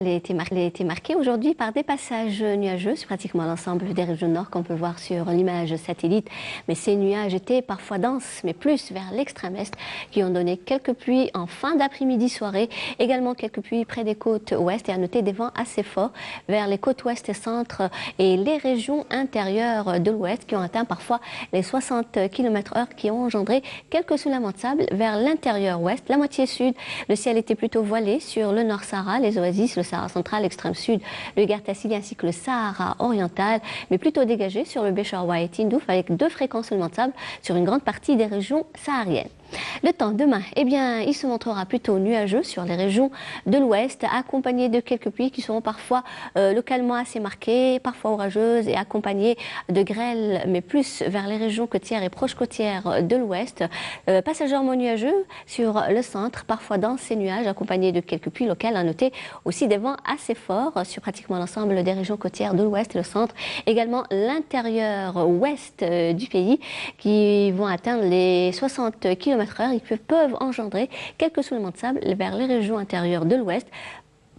Elle a été marquée aujourd'hui par des passages nuageux sur pratiquement l'ensemble des régions nord qu'on peut voir sur l'image satellite. Mais ces nuages étaient parfois denses, mais plus vers l'extrême est, qui ont donné quelques pluies en fin d'après-midi soirée. Également quelques pluies près des côtes ouest et à noter des vents assez forts vers les côtes ouest et centre et les régions intérieures de l'ouest qui ont atteint parfois les 60 km/h qui ont engendré quelques soulèvements de sable vers l'intérieur ouest. La moitié sud, le ciel était plutôt voilé sur le nord Sahara, les oasis, le Sahara central, l'extrême sud, le Gartassili ainsi que le Sahara oriental, mais plutôt dégagé sur le Béchar-Ouai et Tindouf avec 2 fréquences seulement de sable sur une grande partie des régions sahariennes. Le temps demain, eh bien, il se montrera plutôt nuageux sur les régions de l'ouest, accompagné de quelques pluies qui seront parfois localement assez marquées, parfois orageuses et accompagnées de grêles, mais plus vers les régions côtières et proches côtières de l'ouest. Passagèrement nuageux sur le centre, parfois dans ces nuages, accompagnés de quelques pluies locales. À noter aussi des vents assez forts sur pratiquement l'ensemble des régions côtières de l'ouest et le centre. Également l'intérieur ouest du pays qui vont atteindre les 60 km/h. Ils peuvent engendrer quelques soulèvements de sable vers les régions intérieures de l'ouest.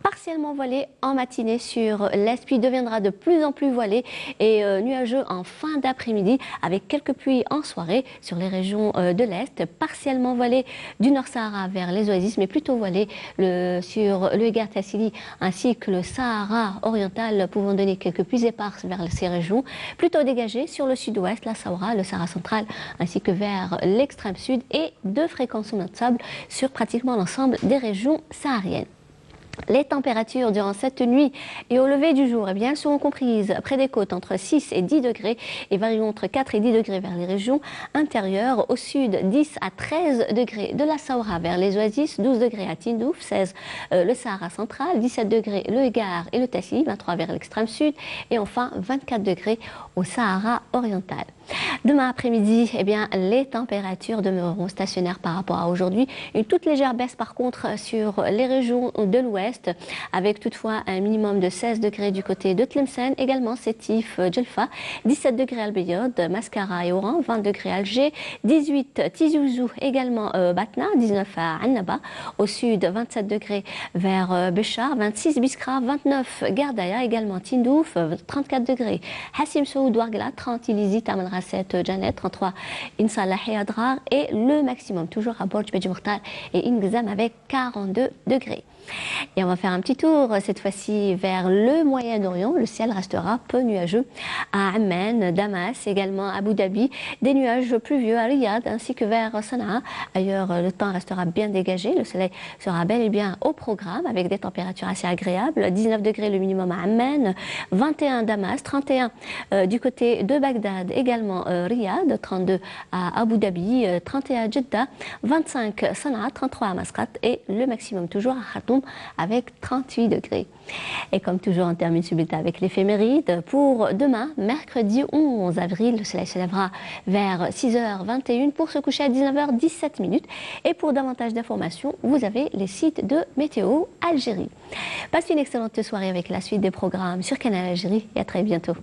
Partiellement voilé en matinée sur l'est, puis deviendra de plus en plus voilé et nuageux en fin d'après-midi avec quelques pluies en soirée sur les régions de l'est, partiellement voilé du Nord Sahara vers les oasis, mais plutôt voilé sur le Gartassili ainsi que le Sahara oriental, pouvant donner quelques pluies éparses vers ces régions, plutôt dégagé sur le sud-ouest, la Sahara, le Sahara central ainsi que vers l'extrême sud et 2 fréquences de sable sur pratiquement l'ensemble des régions sahariennes. Les températures durant cette nuit et au lever du jour, eh bien, elles seront comprises près des côtes entre 6 et 10 degrés et varient entre 4 et 10 degrés vers les régions intérieures. Au sud, 10 à 13 degrés de la Sahara vers les oasis, 12 degrés à Tindouf, 16 le Sahara central, 17 degrés le Hégard et le Tassili, 23 vers l'extrême sud et enfin 24 degrés au Sahara oriental. Demain après-midi, eh bien, les températures demeureront stationnaires par rapport à aujourd'hui. Une toute légère baisse par contre sur les régions de l'ouest, avec toutefois un minimum de 16 degrés du côté de Tlemcen, également Sétif, Djelfa, 17 degrés Al-Beyod, Mascara et Oran, 20 degrés Alger, 18 Tizi Ouzou, également Batna, 19 à Annaba, au sud 27 degrés vers Béchar, 26 Biskra, 29 Gardaya, également Tindouf, 34 degrés Hassim Soud Ouargla, 30 Ilizi, Taman Rasset, Janet, 33 Insalah et Adrar et le maximum toujours à Borj Bedj Mokhtar et Ingzam avec 42 degrés. Et on va faire un petit tour cette fois-ci vers le Moyen-Orient. Le ciel restera peu nuageux à Amman, Damas, également à Abu Dhabi. Des nuages pluvieux à Riyad ainsi que vers Sanaa. Ailleurs, le temps restera bien dégagé. Le soleil sera bel et bien au programme avec des températures assez agréables. 19 degrés le minimum à Amman, 21 Damas, 31 du côté de Bagdad, également Riyad, 32 à Abu Dhabi, 31 à Jeddah, 25 Sanaa, 33 à Masqat et le maximum toujours à Khartoum avec 38 degrés. Et comme toujours, on termine ce bulletin avec l'éphéméride. Pour demain, mercredi 11 avril, le soleil se lèvera vers 6h21 pour se coucher à 19h17. Et pour davantage d'informations, vous avez les sites de Météo Algérie. Passez une excellente soirée avec la suite des programmes sur Canal Algérie et à très bientôt.